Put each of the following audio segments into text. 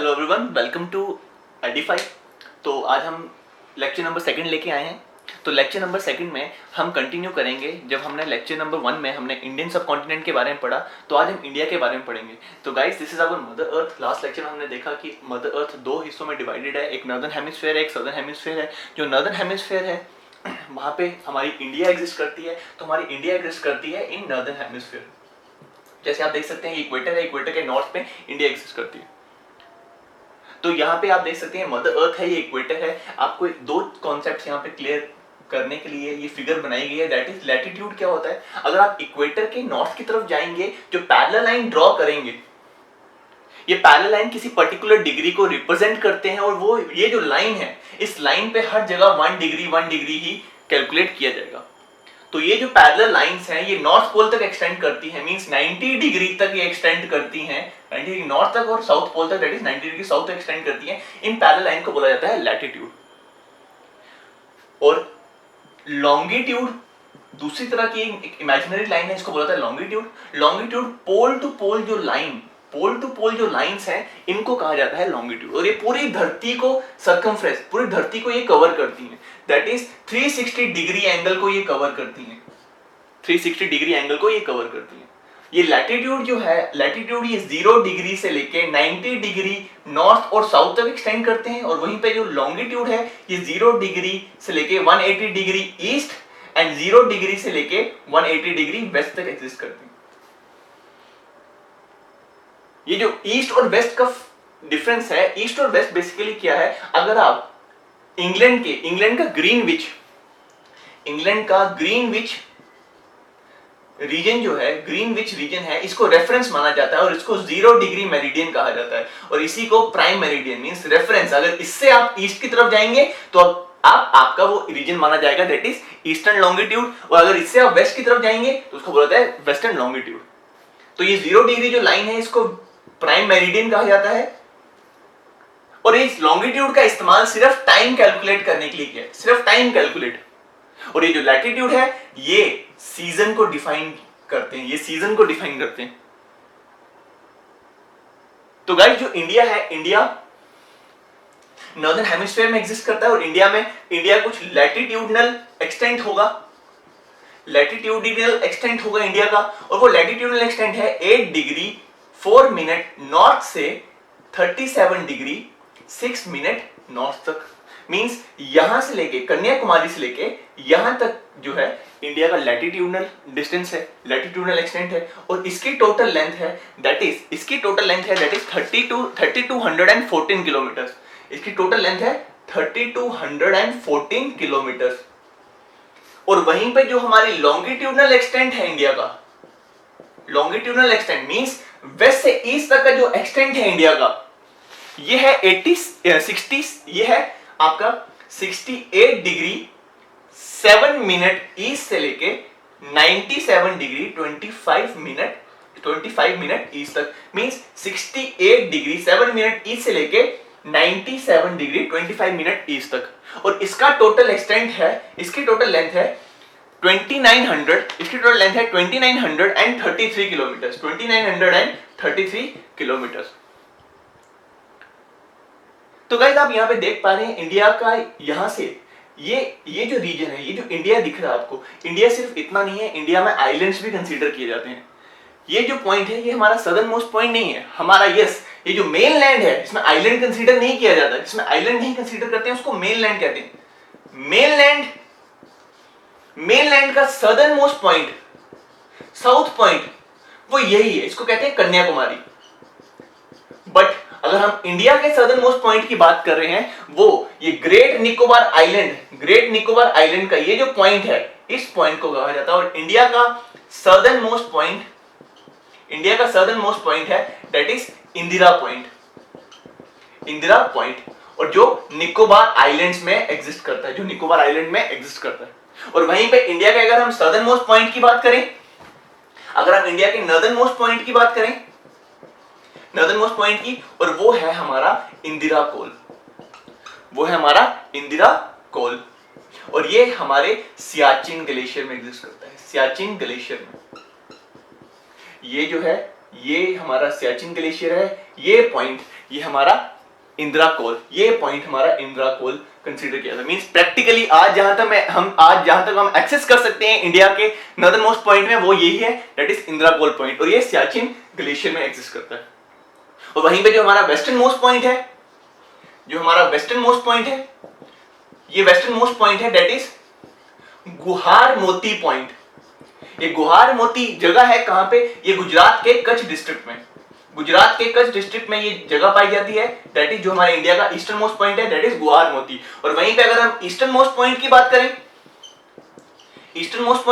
Hello everyone, welcome to Edify. तो आज हम लेक्चर नंबर सेकंड लेके आए हैं। तो लेक्चर नंबर सेकंड में हम कंटिन्यू करेंगे। जब हमने लेक्चर नंबर वन में हमने इंडियन सब कॉन्टिनेंट के बारे में पढ़ा, तो आज हम इंडिया के बारे में पढ़ेंगे। तो guys, this is our mother earth. Last lecture में हमने देखा कि मदर अर्थ दो हिस्सों में डिवाइडेड है, एक नॉर्दर्न हेमिस्फीयर है, एक सदर्न हेमिस्फीयर है। जो नॉर्दर्न हेमिस्फीयर है वहाँ पे हमारी इंडिया एग्जिस्ट करती है, तो हमारी इंडिया एग्जिस्ट करती है इन नॉर्दर्न हेमिस्फीयर। जैसे आप देख सकते हैं इक्वेटर है, इक्वेटर के नॉर्थ पे इंडिया एग्जिस्ट करती है। तो यहाँ पे आप देख सकते हैं मदर अर्थ है, ये इक्वेटर है। आपको दो कॉन्सेप्ट्स यहाँ पे क्लियर करने के लिए ये फिगर बनाई गई है, दैट इज लैटिट्यूड। क्या होता है, अगर आप इक्वेटर के नॉर्थ की तरफ जाएंगे, जो पैरेलल लाइन ड्रॉ करेंगे, ये पैरेलल लाइन किसी पर्टिकुलर डिग्री को रिप्रेजेंट करते हैं, और वो ये जो लाइन है, इस लाइन पे हर जगह 1 डिग्री ही कैलकुलेट किया जाएगा। तो ये जो पैरेलल लाइंस हैं, ये नॉर्थ पोल तक एक्सटेंड करती हैं, मींस 90 डिग्री तक ये एक्सटेंड करती हैं, 90 डिग्री नॉर्थ तक और साउथ पोल तक, दैट इज 90 डिग्री साउथ तक एक्सटेंड करती हैं। इन पैरेलल लाइन को बोला जाता है लैटिट्यूड। और लॉन्गिट्यूड दूसरी तरह की एक इमेजिनरी लाइन है, इसको बोला जाता है लॉन्गिट्यूड। लॉन्गिट्यूड पोल टू पोल जो लाइन, पोल टू पोल जो लाइंस हैं, इनको कहा जाता है लॉन्गिट्यूड। और ये पूरी धरती को सर्कमफ्रेंस, पूरी धरती को ये कवर करती हैं, दैट इज 360 डिग्री एंगल को ये कवर करती हैं, 360 डिग्री एंगल को ये कवर करती हैं। ये लैटिट्यूड जो है, लैटिट्यूड ये 0 डिग्री से लेके 90 डिग्री नॉर्थ और साउथ तक एक्सटेंड करते हैं, और वहीं पे जो लॉन्गिट्यूड है, ये 0 डिग्री से लेके 180 डिग्री ईस्ट एंड 0 डिग्री से लेके 180 डिग्री वेस्ट तक एग्जिस्ट करते हैं। ये जो ईस्ट और वेस्ट का डिफरेंस है, ईस्ट और वेस्ट बेसिकली क्या है, अगर आप इंग्लैंड का ग्रीनविच रीजन जो है, ग्रीनविच रीजन है, इसको रेफरेंस माना जाता है और इसको 0 डिग्री मेरिडियन कहा जाता है, और इसी को प्राइम मेरिडियन मींस रेफरेंस। अगर इससे आप ईस्ट की तरफ जाएंगे तो आपका वो रीजन माना जाएगा, दैट इज ईस्टर्न लॉन्गिट्यूड, और अगर इससे आप वेस्ट की तरफ जाएंगे तो उसको बोला जाता है वेस्टर्न लॉन्गिट्यूड। तो ये 0 डिग्री जो लाइन है, इसको प्राइम मेरिडियन कहा जाता है, और इस लॉन्गिट्यूड का इस्तेमाल सिर्फ टाइम कैलकुलेट करने के लिए किया है, सिर्फ टाइम कैलकुलेट। और ये जो लैटिट्यूड है, ये सीजन को डिफाइन करते हैं, ये सीजन को डिफाइन करते हैं। तो गाइस, जो इंडिया है, इंडिया नॉर्दर्न हेमिस्फीयर में एग्जिस्ट करता है, और इंडिया कुछ लैटिट्यूडनल एक्सटेंट होगा, लैटिट्यूडिनल एक्सटेंट होगा इंडिया का, और वो लैटिट्यूडनल एक्सटेंट है 8 डिग्री 4 मिनट नॉर्थ से 37 डिग्री 6 मिनट नॉर्थ तक। मींस यहां से लेके कन्याकुमारी से लेके यहां तक जो है इंडिया का लैटिट्यूडनल डिस्टेंस है, लैटिट्यूडनल एक्सटेंट है, और इसकी टोटल लेंथ है, दैट इज 3214 किलोमीटर। इसकी टोटल लेंथ है 3214 किलोमीटर। और वहीं पे जो हमारी लॉन्गिट्यूडनल एक्सटेंट है इंडिया का, लॉन्गिट्यूडनल एक्सटेंट मींस वेस्ट से ईस्ट तक का जो एक्सटेंट है इंडिया का, ये है 68 डिग्री 7 मिनट ईस्ट से लेके 97 डिग्री 25 मिनट ईस्ट तक। मींस 68 डिग्री 7 मिनट ईस्ट से लेके 97 डिग्री 25 मिनट ईस्ट तक। और इसका टोटल एक्सटेंट है, इसकी टोटल लेंथ है 2900, इसकी टोटल लेंथ है 2933 किलोमीटर, 2933 किलोमीटर। तो गाइस, आप यहां पे देख पा रहे हैं इंडिया का, यहां से ये जो रीजन है, ये जो इंडिया दिख रहा है आपको, इंडिया सिर्फ इतना नहीं है, इंडिया में आइलैंड्स भी कंसीडर किए जाते हैं। ये जो पॉइंट है, ये हमारा सदर्न मोस्ट पॉइंट नहीं है हमारा, ये जो मेन लैंड है, इसमें आइलैंड कंसीडर नहीं किया जाता, जिसमें आइलैंड नहीं कंसीडर करते हैं उसको मेन लैंड कहते हैं। मेन लैंड का southern most point, south point, वो यही है, इसको कहते हैं कन्याकुमारी। बट अगर हम इंडिया के सदर्न मोस्ट पॉइंट की बात कर रहे हैं, वो ये ग्रेट निकोबार आइलैंड का ये जो पॉइंट है, इस पॉइंट को कहा जाता है। और इंडिया का सदर्न मोस्ट पॉइंट है, दैट इज इंदिरा पॉइंट, और जो निकोबार आइलैंड्स में एग्जिस्ट करता है, और वहीं पे इंडिया के अगर हम सदर्न मोस्ट पॉइंट की बात करें, अगर हम इंडिया के नॉर्दर्न मोस्ट पॉइंट की बात करें, और वो है हमारा इंदिरा कोल, और ये हमारे सियाचिन ग्लेशियर में एग्जिस्ट करता है, सियाचिन ग्लेशियर में। ये जो है, ये हमारा सियाचिन ग्लेशियर है, ये पॉइंट ये हमारा इंदिरा कोल, ये पॉइंट हमारा इंदिरा कोल कंसीडर किया था। मींस प्रैक्टिकली आज जहां तक हम एक्सेस कर सकते हैं इंडिया के नॉर्दर्न मोस्ट पॉइंट में, वो यही है, that is Indira Col point, और ये सियाचिन ग्लेशियर में एग्जिस्ट करता है। और वहीं पे जो हमारा वेस्टर्न मोस्ट पॉइंट है, ये वेस्टर्न मोस्ट पॉइंट है, दैट इज गुहार मोती पॉइंट। ये गुहार मोती जगह है कहां पे? ये गुजरात के कच्छ डिस्ट्रिक्ट में ये जगह पाई जाती है, दैट इज जो हमारे इंडिया का ईस्टर्न मोस्ट पॉइंट है, दैट इज गुहार मोती। और वहीं पे अगर हम ईस्टर्न मोस्ट पॉइंट की बात करें, ईस्टर्न मोस्ट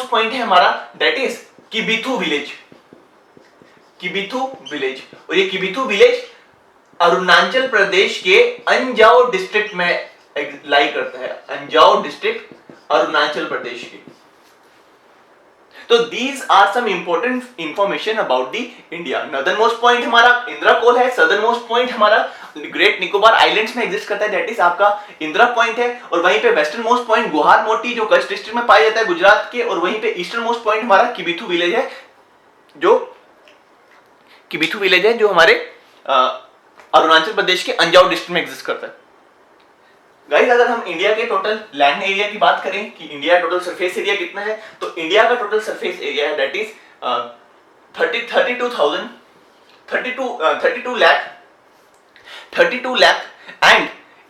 पॉइंट है हमारा, दैट इज किबिथू विलेज। और ये किबिथू विलेज अरुणाचल प्रदेश के अंजाव डिस्ट्रिक्ट में लाई करता है, अंजाव डिस्ट्रिक्ट अरुणाचल प्रदेश की। तो these are some important information about the India. Northern most point हमारा इंदिरा कोल है, सदर्न मोस्ट पॉइंट हमारा ग्रेट निकोबार आइलैंड्स में एग्जिस्ट करता है, दैट इज आपका इंदिरा पॉइंट है। और वहीं पे वेस्टर्न मोस्ट पॉइंट गुहार मोती जो कच्छ डिस्ट्रिक्ट में पाया जाता है गुजरात के, और वहीं पे ईस्टर्न मोस्ट पॉइंट हमारा किबिथू विलेज है, जो हमारे अरुणाचल प्रदेश के अंजाव डिस्ट्रिक्ट में एग्जिस्ट करता है। गाइस अगर हम इंडिया के टोटल लैंड एरिया की बात करें कि इंडिया टोटल सरफेस एरिया कितना है, तो इंडिया का टोटल सरफेस एरिया है, that is 32 lakh and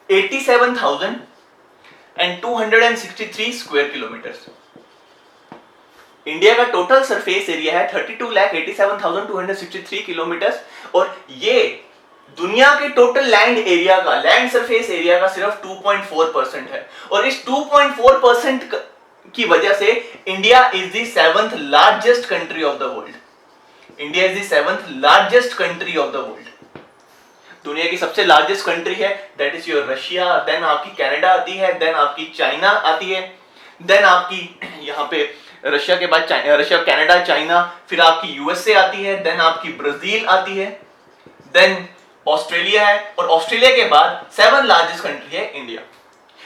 87,263 square kilometres. India का टोटल सरफेस एरिया है 32,87,263 किलोमीटर्स, और ये दुनिया के टोटल लैंड सरफेस एरिया का सिर्फ 2.4% है। और इस 2.4% की वजह से India is the 7th largest country of the world. दुनिया की सबसे लार्जेस्ट कंट्री है, that is your Russia, then आपकी कनाडा आती है, देन आपकी चाइना आती है, देन आपकी यहाँ पे रशिया के बाद रशिया, कनाडा, चाइना, फिर आपकी यूएसए आती है, देन आपकी ब्राजील आती है, देन ऑस्ट्रेलिया है, और ऑस्ट्रेलिया के बाद 7th लार्जेस्ट कंट्री है इंडिया।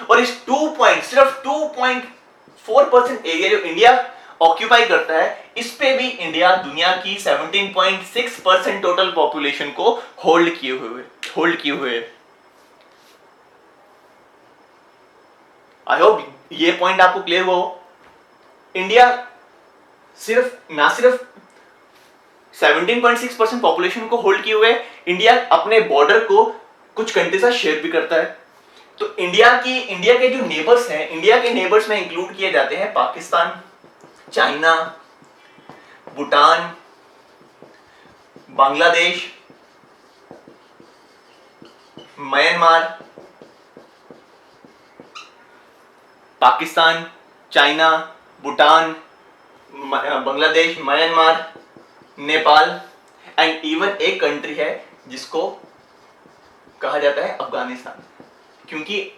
और इस सिर्फ 2.4% एरिया जो इंडिया ऑक्यूपाई करता है, इस पे भी इंडिया दुनिया की 17.6% टोटल पॉपुलेशन को होल्ड किए हुए है। आई होप ये पॉइंट आपको क्लियर हुआ हो। इंडिया सिर्फ 17.6% पॉपुलेशन को होल्ड किए हुए, इंडिया अपने बॉर्डर को कुछ कंट्री से शेयर भी करता है। तो इंडिया के जो नेबर्स हैं, इंडिया के नेबर्स में इंक्लूड किए जाते हैं Pakistan, China, Bhutan, Bangladesh, Myanmar, Pakistan, China, Bhutan, Bangladesh, Myanmar, Nepal, and even एक कंट्री है जिसको कहा जाता है अफगानिस्तान। क्योंकि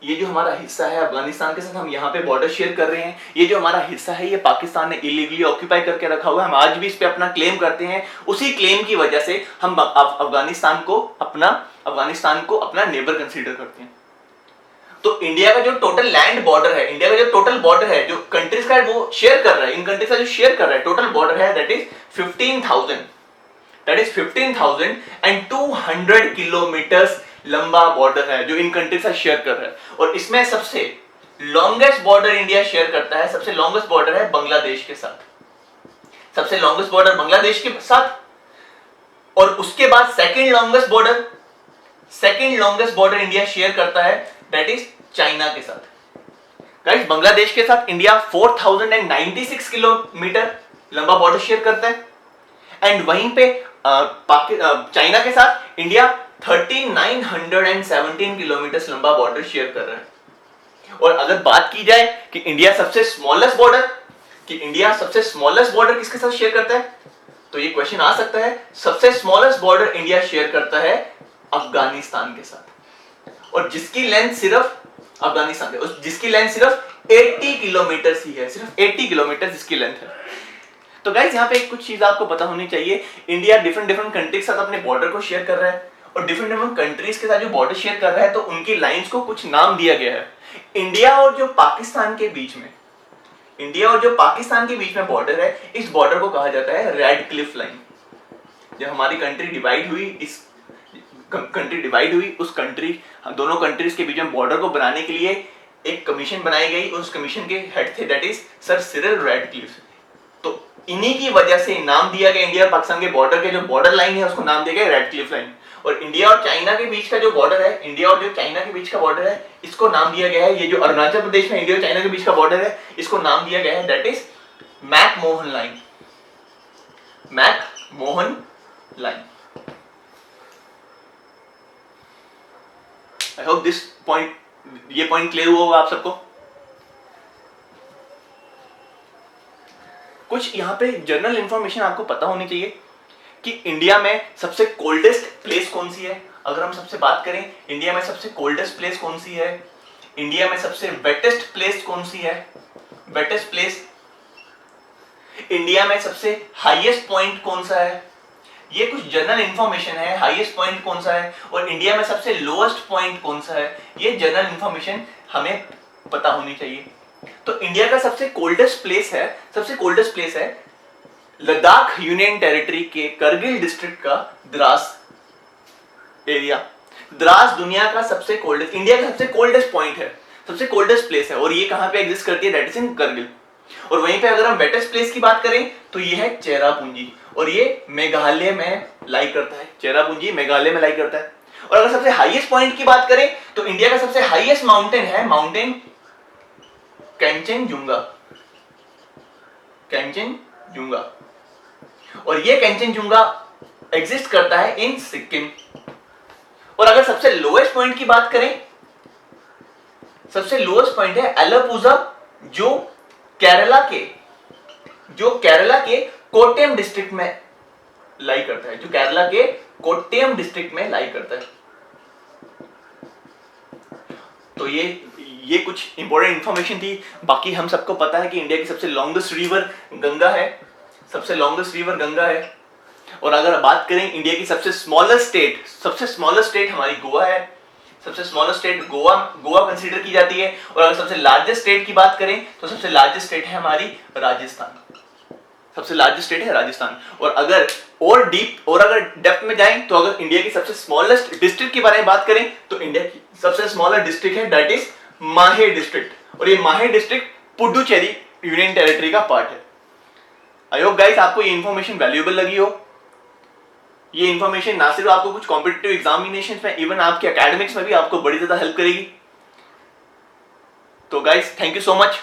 ये जो हमारा हिस्सा है अफगानिस्तान के साथ, हम यहाँ पे बॉर्डर शेयर कर रहे हैं, ये जो हमारा हिस्सा है ये पाकिस्तान ने इलीगली ऑक्यूपाई करके रखा हुआ है। हम आज भी इस पे अपना क्लेम करते हैं। उसी क्लेम की वजह से हम अफगानिस्तान को अपना नेबर कंसीडर करते हैं। तो इंडिया का जो टोटल लैंड बॉर्डर है, इंडिया का जो टोटल बॉर्डर है, जो कंट्रीज का वो शेयर कर रहा है, इन कंट्रीज का जो शेयर कर रहा है टोटल बॉर्डर है, दैट इज 15,200 किलोमीटर्स लंबा बॉर्डर है जो इन कंट्रीज का शेयर कर रहा है। और इसमें सबसे लॉन्गेस्ट बॉर्डर इंडिया शेयर करता है, सबसे लॉन्गेस्ट बॉर्डर है बांग्लादेश के साथ, और उसके बाद second longest border India share करता है, दैट इज चाइना के साथ। गाइस बांग्लादेश के साथ इंडिया 4096 किलोमीटर लंबा बॉर्डर शेयर करता है, एंड वहीं पे चाइना के साथ इंडिया 3917 किलोमीटर लंबा बॉर्डर शेयर कर रहा है। और अगर बात की जाए कि इंडिया सबसे स्मॉलेस्ट बॉर्डर किसके साथ शेयर करता है, तो ये क्वेश्चन आ सकता है। सबसे स्मॉलेस्ट बॉर्डर इंडिया शेयर करता है अफगानिस्तान के साथ, और जिसकी लेंथ सिर्फ 80 किलोमीटर ही है, सिर्फ 80 किलोमीटर जिसकी लेंथ है। तो गाइस यहाँ पे कुछ चीज आपको पता होनी चाहिए। इंडिया डिफरेंट कंट्रीज के साथ अपने बॉर्डर को शेयर कर रहा है, और डिफरेंट कंट्रीज के साथ जो बॉर्डर शेयर कर रहा है, तो उनकी लाइंस को कुछ नाम दिया गया है। इंडिया और जो पाकिस्तान के बीच में बॉर्डर है, इस बॉर्डर को कहा जाता है रेड क्लिफ लाइन। जब हमारी कंट्री डिवाइड हुई, इस कंट्री डिवाइड हुई, उस कंट्री दोनों कंट्रीज के बीच में बॉर्डर को बनाने के लिए एक कमीशन बनाई गई। उस कमीशन के हेड थे that is sir Cyril Radcliffe. तो इन्हीं की वजह से नाम दिया गया इंडिया और पाकिस्तान के बॉर्डर के जो बॉर्डर लाइन है उसको नाम दिया गया रैडक्लिफ लाइन। और इंडिया और चाइना के बीच का जो बॉर्डर है, इंडिया और जो चाइना के बीच का बॉर्डर है, इसको नाम दिया गया है, ये जो अरुणाचल प्रदेश में इंडिया और चाइना के बीच का बॉर्डर है, इसको नाम दिया गया है that is McMahon line. McMahon line. I hope this point, ये पॉइंट क्लियर हुआ होगा आप सबको। कुछ यहां पे जनरल इंफॉर्मेशन आपको पता होनी चाहिए कि इंडिया में सबसे कोल्डेस्ट प्लेस कौन सी है। अगर हम सबसे बात करें इंडिया में सबसे कोल्डेस्ट प्लेस कौन सी है, इंडिया में सबसे वेटेस्ट प्लेस कौन सी है, वेटेस्ट प्लेस, इंडिया में सबसे हाईएस्ट पॉइंट कौन सा है, ये कुछ जनरल इंफॉर्मेशन है। हाईएस्ट पॉइंट कौन सा है और इंडिया में सबसे लोएस्ट पॉइंट कौन सा है, ये जनरल इंफॉर्मेशन हमें पता होनी चाहिए। तो इंडिया का सबसे कोल्डेस्ट प्लेस है लद्दाख यूनियन टेरिटरी के करगिल डिस्ट्रिक्ट का द्रास एरिया। द्रास दुनिया का सबसे कोल्डेस्ट, इंडिया का सबसे कोल्डेस्ट पॉइंट है, सबसे कोल्डेस्ट प्लेस है, और ये कहां पे एग्जिस्ट करती है, दैट इज इन करगिल। और वहीं पे अगर हम वेटेस्ट प्लेस की बात करें तो ये है चेरापूंजी, और ये मेघालय में लाई करता है। चेरापूंजी मेघालय में लाई करता है। और अगर सबसे हाईएस्ट पॉइंट की बात करें तो इंडिया का सबसे हाईएस्ट माउंटेन है माउंटेन कैंचनजुंगा, कैंचनजुंगा, और ये कैंचनजुंगा एग्जिस्ट करता है इन सिक्किम। और अगर सबसे लोएस्ट पॉइंट की बात करें, सबसे लोएस्ट पॉइंट है एलापुझा, जो केरला के कोट्टयम डिस्ट्रिक्ट में लाई करता है, जो केरला के कोट्टयम डिस्ट्रिक्ट में लाई करता है। तो ये कुछ इंपॉर्टेंट इंफॉर्मेशन थी। बाकी हम सबको पता है कि इंडिया की सबसे लॉन्गेस्ट रिवर गंगा है, सबसे लॉन्गेस्ट रिवर गंगा है। और अगर बात करें इंडिया की सबसे स्मॉलेस्ट स्टेट हमारी गोवा है। सबसे स्मॉलेस्ट स्टेट गोवा कंसीडर की जाती है। और अगर सबसे लार्जेस्ट स्टेट की बात करें तो सबसे लार्जेस्ट स्टेट है हमारी राजस्थान, सबसे लार्जेस्ट स्टेट है राजस्थान। और अगर डेप्थ में जाएं तो अगर इंडिया की सबसे स्मॉलेस्ट डिस्ट्रिक्ट के बारे में बात करें तो इंडिया की सबसे स्मॉलेस्ट डिस्ट्रिक्ट है दैट इज माहे डिस्ट्रिक्ट, और ये माहे डिस्ट्रिक्ट पुडुचेरी यूनियन टेरिटरी का पार्ट है। आई होप गाइस आपको ये इंफॉर्मेशन वैल्यूएबल लगी हो। ये इंफॉर्मेशन ना सिर्फ आपको कुछ कॉम्पिटिटिव एग्जामिनेशन में, इवन आपके एकेडमिक्स में भी आपको बड़ी ज्यादा हेल्प करेगी। तो guys thank you so much.